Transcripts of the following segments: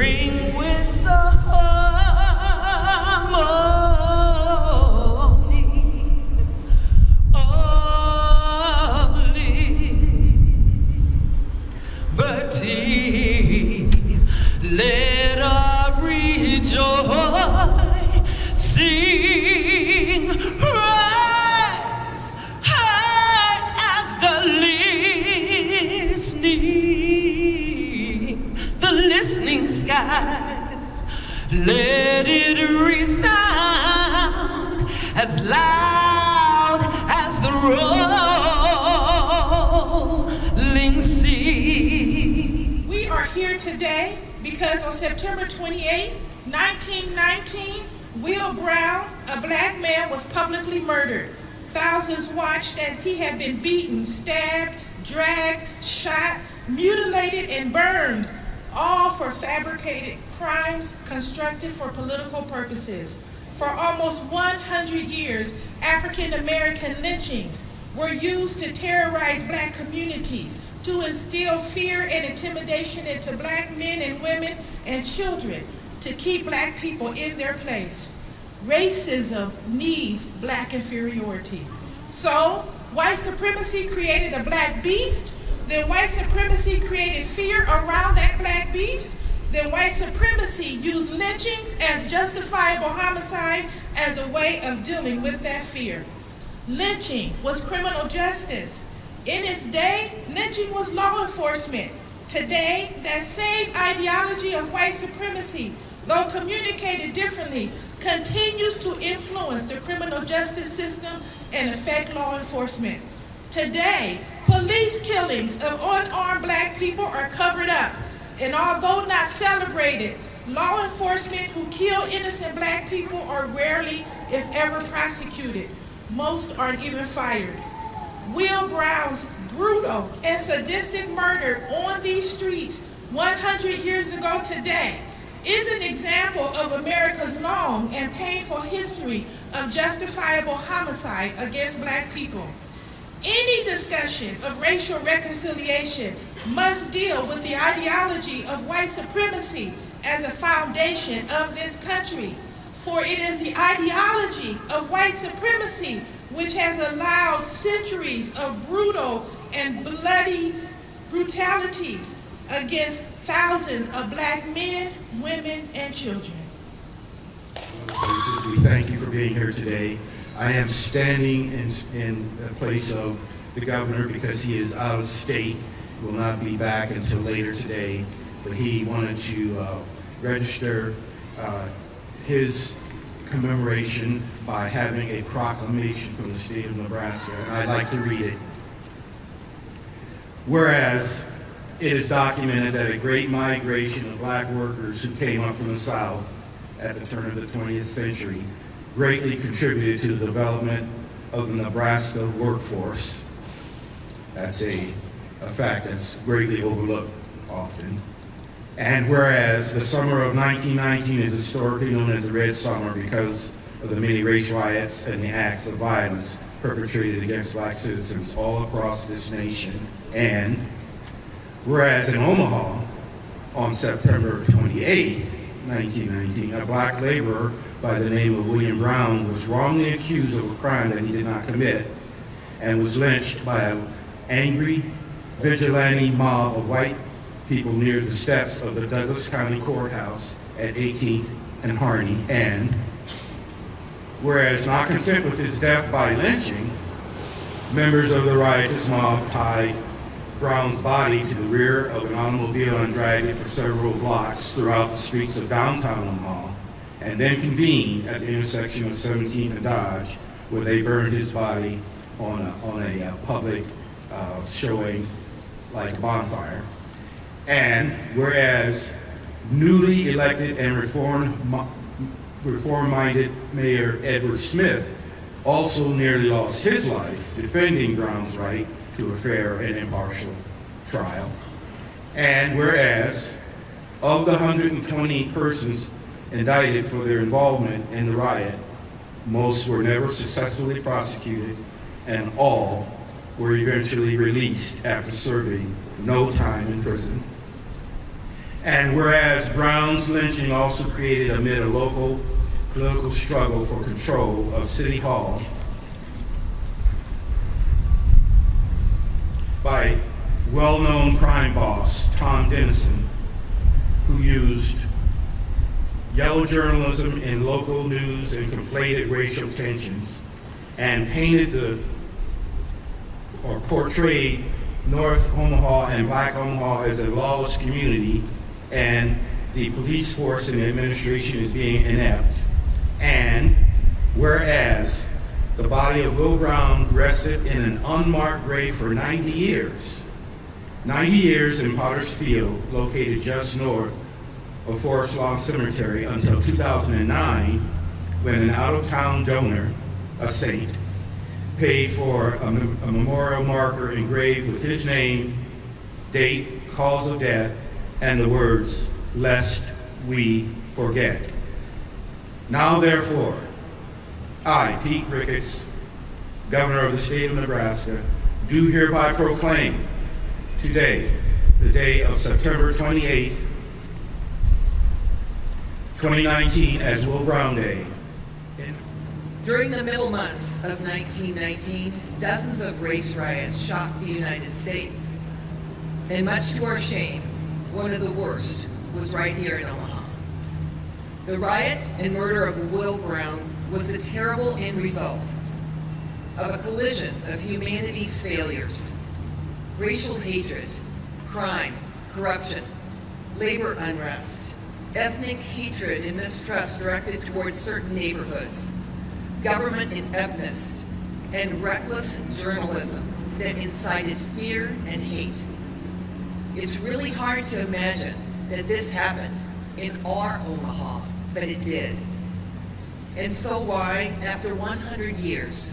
ring with the harmony of liberty. Let us rejoice, sing, rise high as the listening skies. Let it resound as loud as the rolling sea. We are here today because on September 28, 1919, Will Brown, a black man, was publicly murdered. Thousands watched as he had been beaten, stabbed, dragged, shot, mutilated, and burned, all for fabricated crimes constructed for political purposes. For almost 100 years, African American lynchings were used to terrorize black communities, to instill fear and intimidation into black men and women and children, to keep black people in their place. Racism needs black inferiority. So, white supremacy created a black beast. Then white supremacy created fear around that black beast. Then white supremacy used lynchings as justifiable homicide as a way of dealing with that fear. Lynching was criminal justice. In its day, lynching was law enforcement. Today, that same ideology of white supremacy, though communicated differently, continues to influence the criminal justice system and affect law enforcement. Today, police killings of unarmed black people are covered up, and although not celebrated, law enforcement who kill innocent black people are rarely, if ever, prosecuted. Most aren't even fired. Will Brown's brutal and sadistic murder on these streets 100 years ago today is an example of America's long and painful history of justifiable homicide against black people. Any discussion of racial reconciliation must deal with the ideology of white supremacy as a foundation of this country. For it is the ideology of white supremacy which has allowed centuries of brutal and bloody brutalities against thousands of black men, women, and children. We thank you for being here today. I am standing in the place of the governor because he is out of state, will not be back until later today, but he wanted to register his commemoration by having a proclamation from the state of Nebraska, and I'd like to read it. Whereas it is documented that a great migration of black workers who came up from the South at the turn of the 20th century greatly contributed to the development of the Nebraska workforce. That's a fact that's greatly overlooked often. And whereas the summer of 1919 is historically known as the Red Summer because of the many race riots and the acts of violence perpetrated against black citizens all across this nation, and whereas in Omaha on September 28th, 1919, a black laborer by the name of William Brown was wrongly accused of a crime that he did not commit and was lynched by an angry vigilante mob of white people near the steps of the Douglas County Courthouse at 18th and Harney. And whereas not content with his death by lynching, members of the riotous mob tied Brown's body to the rear of an automobile and dragged it for several blocks throughout the streets of downtown Omaha, and then convened at the intersection of 17th and Dodge, where they burned his body on a public showing like a bonfire. And whereas newly elected and reform-minded Mayor Edward Smith also nearly lost his life defending Brown's right to a fair and impartial trial. And whereas of the 120 persons indicted for their involvement in the riot, most were never successfully prosecuted, and all were eventually released after serving no time in prison. And whereas Brown's lynching also created amid a local political struggle for control of City Hall by well-known crime boss Tom Dennison, who used yellow journalism in local news and conflated racial tensions and portrayed North Omaha and Black Omaha as a lawless community, and the police force and the administration is being inept. And whereas the body of Will Brown rested in an unmarked grave for 90 years in Potter's Field, located just north of Forest Lawn Cemetery until 2009, when an out-of-town donor, a saint, paid for a memorial marker engraved with his name, date, cause of death, and the words, "Lest we forget." Now therefore, I, Pete Ricketts, Governor of the state of Nebraska, do hereby proclaim today, the day of September 28th, 2019, as Will Brown Day. During the middle months of 1919, dozens of race riots shocked the United States. And much to our shame, one of the worst was right here in Omaha. The riot and murder of Will Brown was a terrible end result of a collision of humanity's failures: racial hatred, crime, corruption, labor unrest, ethnic hatred and mistrust directed towards certain neighborhoods, government ineptness, and reckless journalism that incited fear and hate. It's really hard to imagine that this happened in our Omaha, but it did. And so why, after 100 years,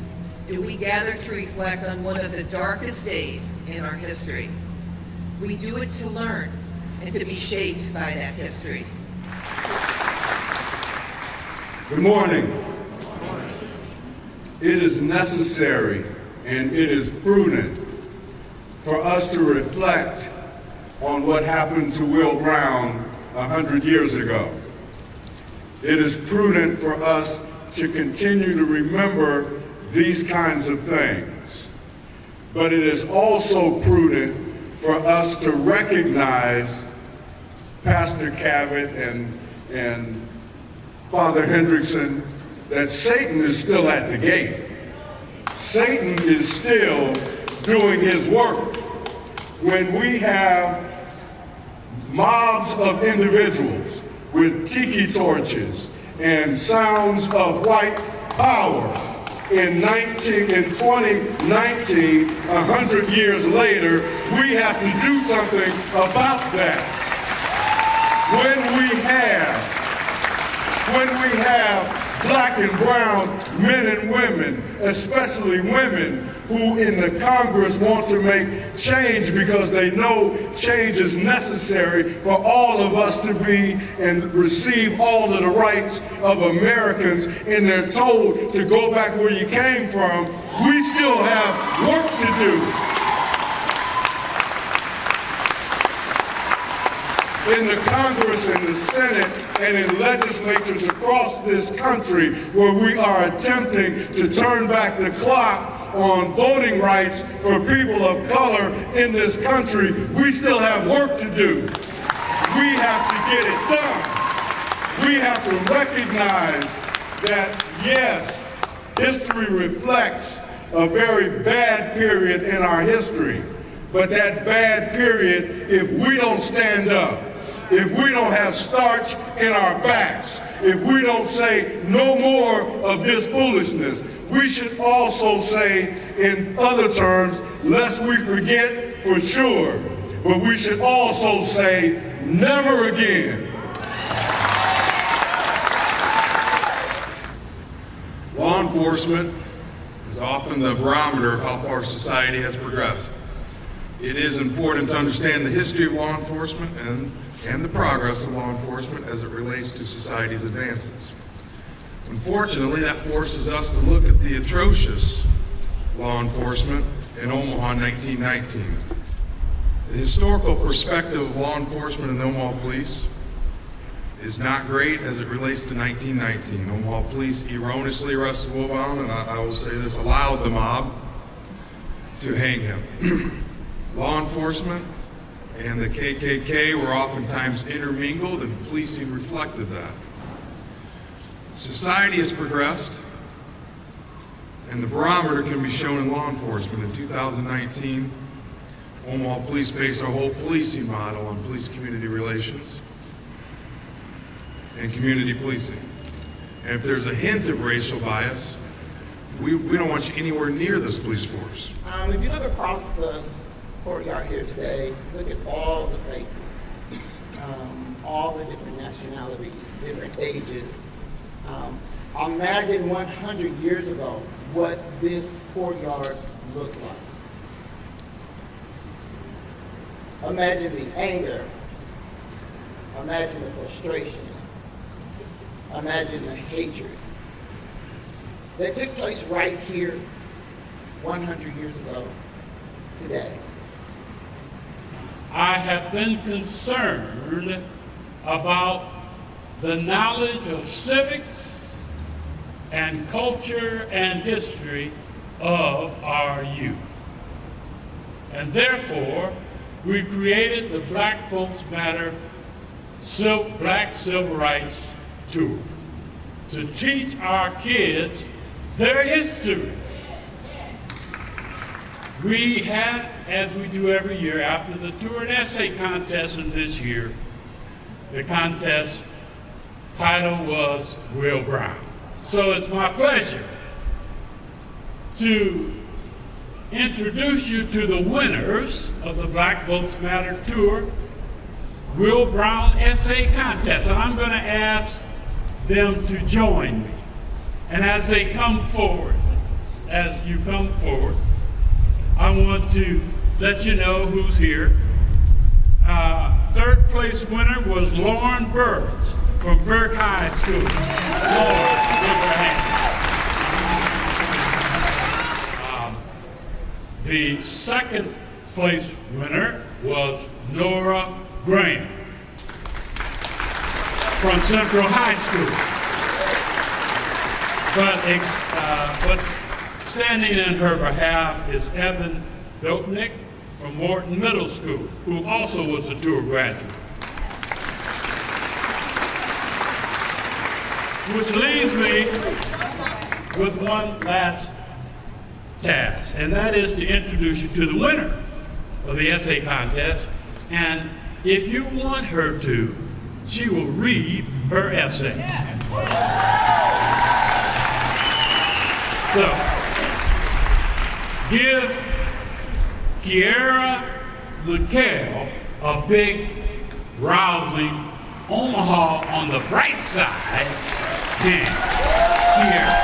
do we gather to reflect on one of the darkest days in our history? We do it to learn and to be shaped by that history. Good morning. It is necessary and it is prudent for us to reflect on what happened to Will Brown 100 years ago. It is prudent for us to continue to remember these kinds of things. But it is also prudent for us to recognize Pastor Cavett and Father Hendrickson that Satan is still at the gate. Satan is still doing his work. When we have mobs of individuals with tiki torches and sounds of white power in 2019, 100 years later, we have to do something about that. When we have Black and brown men and women, especially women, who in the Congress want to make change because they know change is necessary for all of us to be and receive all of the rights of Americans, and they're told to go back where you came from, we still have work to do. In the Congress and the Senate and in legislatures across this country where we are attempting to turn back the clock on voting rights for people of color in this country, we still have work to do. We have to get it done. We have to recognize that, yes, history reflects a very bad period in our history, but that bad period, if we don't stand up, if we don't have starch in our backs, if we don't say no more of this foolishness, we should also say, in other terms, lest we forget for sure, but we should also say never again. Law enforcement is often the barometer of how far society has progressed. It is important to understand the history of law enforcement and the progress of law enforcement as it relates to society's advances. Unfortunately, that forces us to look at the atrocious law enforcement in Omaha in 1919. The historical perspective of law enforcement and the Omaha police is not great as it relates to 1919. Omaha police erroneously arrested Will Brown, and I will say this, allowed the mob to hang him. Law enforcement and the KKK were oftentimes intermingled, and policing reflected that. Society has progressed, and the barometer can be shown in law enforcement. In 2019, Omaha police based our whole policing model on police-community relations and community policing. And if there's a hint of racial bias, we don't want you anywhere near this police force. If you look across the courtyard here today, look at all the faces, all the different nationalities, different ages. Imagine 100 years ago what this courtyard looked like. Imagine the anger. Imagine the frustration. Imagine the hatred that took place right here 100 years ago today. I have been concerned about the knowledge of civics and culture and history of our youth. And therefore, we created the Black Folks Matter Black Civil Rights Tour to teach our kids their history. We had, as we do every year, after the tour and essay contest, and this year, the contest title was Will Brown. So it's my pleasure to introduce you to the winners of the Black Folks Matter Tour Will Brown Essay Contest. And I'm going to ask them to join me. And as they come forward, as you come forward, I want to let you know who's here. Third place winner was Lauren Burris from Burke High School. Lauren, give her a hand. The second place winner was Nora Graham from Central High School. But standing in her behalf is Evan Dopnick from Morton Middle School, who also was a tour graduate. Which leaves me with one last task, and that is to introduce you to the winner of the essay contest. And if you want her to, she will read her essay. So, give Kiera McHale a big, rousing Omaha on the bright side hand. Kiera.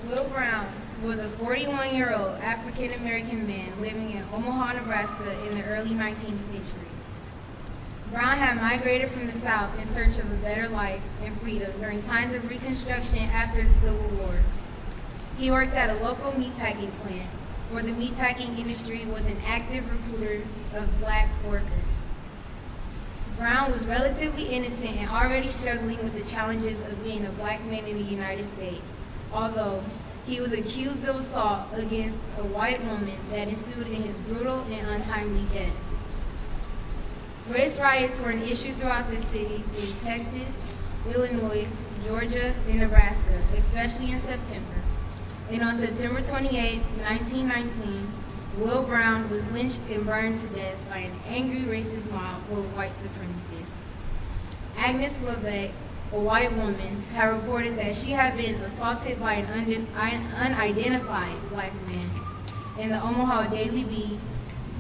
Will Brown was a 41-year-old African-American man living in Omaha, Nebraska in the early 19th century. Brown had migrated from the South in search of a better life and freedom during times of Reconstruction after the Civil War. He worked at a local meatpacking plant, where the meatpacking industry was an active recruiter of Black workers. Brown was relatively innocent and already struggling with the challenges of being a Black man in the United States, although he was accused of assault against a white woman that ensued in his brutal and untimely death. Race riots were an issue throughout the cities in Texas, Illinois, Georgia, and Nebraska, especially in September. And on September 28, 1919, Will Brown was lynched and burned to death by an angry racist mob full of white supremacists. Agnes LeVeque, a white woman, had reported that she had been assaulted by an unidentified Black man, and the Omaha Daily Bee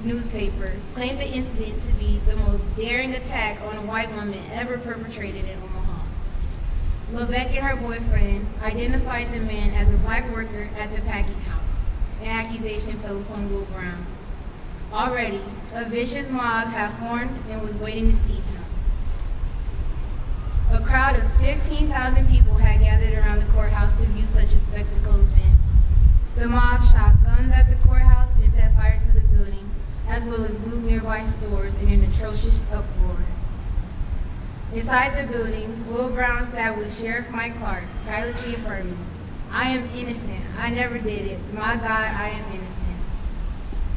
newspaper claimed the incident to be the most daring attack on a white woman ever perpetrated in Omaha. LeVeque and her boyfriend identified the man as a Black worker at the packing house. An accusation fell upon Will Brown. Already, a vicious mob had formed and was waiting to seize him. A crowd of 15,000 people had gathered around the courthouse to view such a spectacle event. The mob shot guns at the courthouse and set fire to the building, as well as looted nearby stores in an atrocious uproar. Inside the building, Will Brown sat with Sheriff Mike Clark, guilelessly affirming, "I am innocent. I never did it. My God, I am innocent."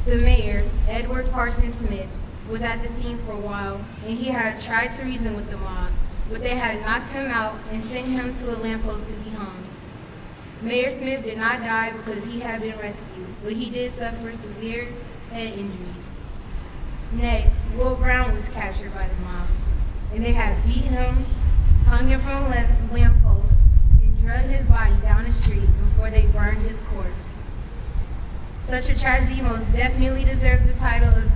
The mayor, Edward Parsons Smith, was at the scene for a while, and he had tried to reason with the mob, but they had knocked him out and sent him to a lamppost to be hung. Mayor Smith did not die because he had been rescued, but he did suffer severe head injuries. Next, Will Brown was captured by the mob, and they had beat him, hung him from a lamppost, and dragged his body down the street before they burned his corpse. Such a tragedy most definitely deserves the title of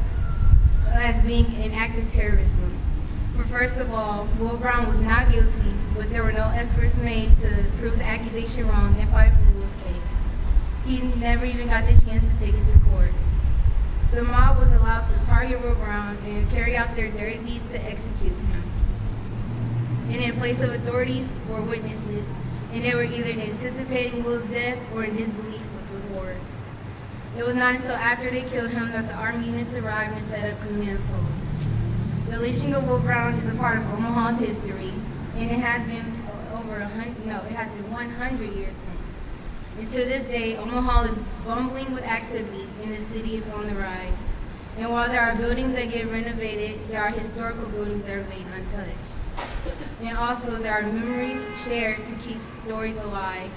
as being an act of terrorism. For first of all, Will Brown was not guilty, but there were no efforts made to prove the accusation wrong and fight for Will's case. He never even got the chance to take it to court. The mob was allowed to target Will Brown and carry out their dirty deeds to execute him. And in place of authorities were witnesses, and they were either anticipating Will's death or in disbelief of the horror. It was not until after they killed him that the army units arrived and set up command posts. The lynching of Will Brown is a part of Omaha's history, and it has been it has been 100 years since. And to this day, Omaha is bumbling with activity, and the city is on the rise. And while there are buildings that get renovated, there are historical buildings that remain untouched. And also, there are memories shared to keep stories alive.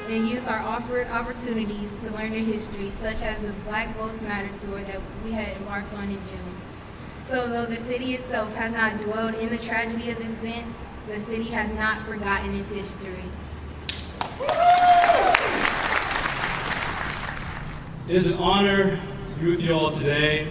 And youth are offered opportunities to learn their history, such as the Black Votes Matter tour that we had embarked on in June. So though the city itself has not dwelled in the tragedy of this event, the city has not forgotten its history. It is an honor to be with you all today.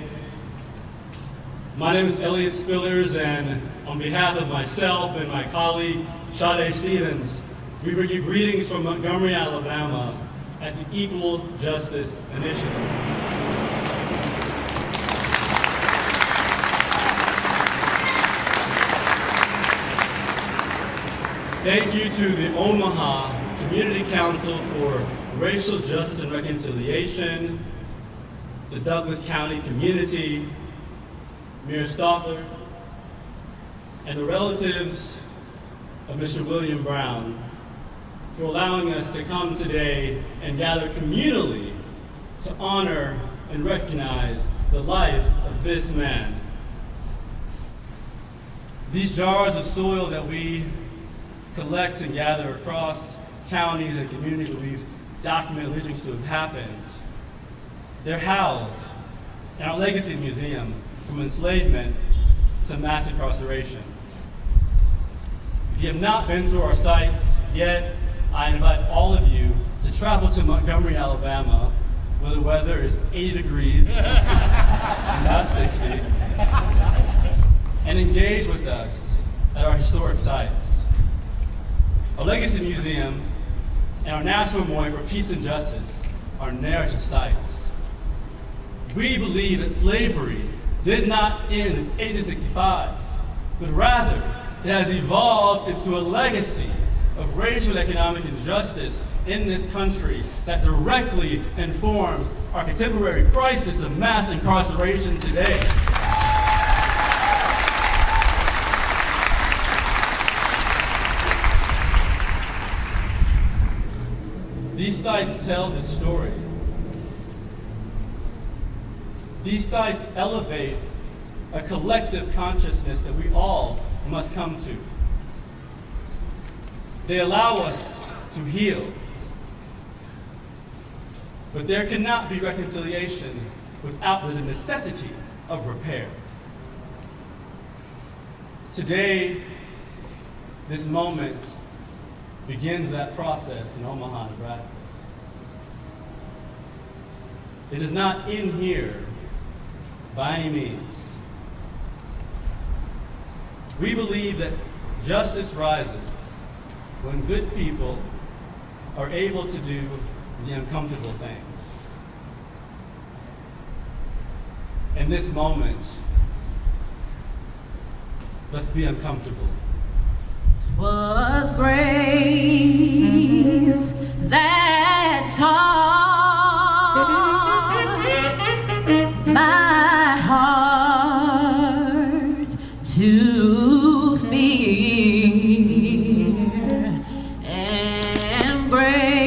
My name is Elliot Spillers, and on behalf of myself and my colleague, Sade Stevens, we bring you greetings from Montgomery, Alabama, at the Equal Justice Initiative. Thank you to the Omaha Community Council for Racial Justice and Reconciliation, the Douglas County community, Mayor Stoffler, and the relatives of Mr. William Brown for allowing us to come today and gather communally to honor and recognize the life of this man. These jars of soil that we collect and gather across counties and communities where we've documented lynchings that have happened, they're housed in our Legacy Museum from enslavement to mass incarceration. If you have not been to our sites yet, I invite all of you to travel to Montgomery, Alabama, where the weather is 80 degrees, not 60, and engage with us at our historic sites. Our Legacy Museum and our National Memorial for Peace and Justice are narrative sites. We believe that slavery did not end in 1865, but rather it has evolved into a legacy of racial and economic injustice in this country that directly informs our contemporary crisis of mass incarceration today. These sites tell this story. These sites elevate a collective consciousness that we all must come to. They allow us to heal. But there cannot be reconciliation without the necessity of repair. Today, this moment begins that process in Omaha, Nebraska. It is not in here by any means. We believe that justice rises when good people are able to do the uncomfortable thing. In this moment, let's be uncomfortable. was grace that taught my heart to fear, and grace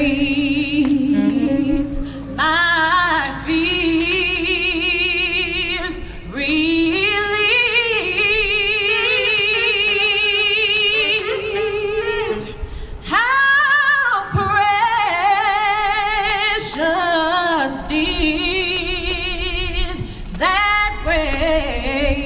my fears relieved. How precious did that grace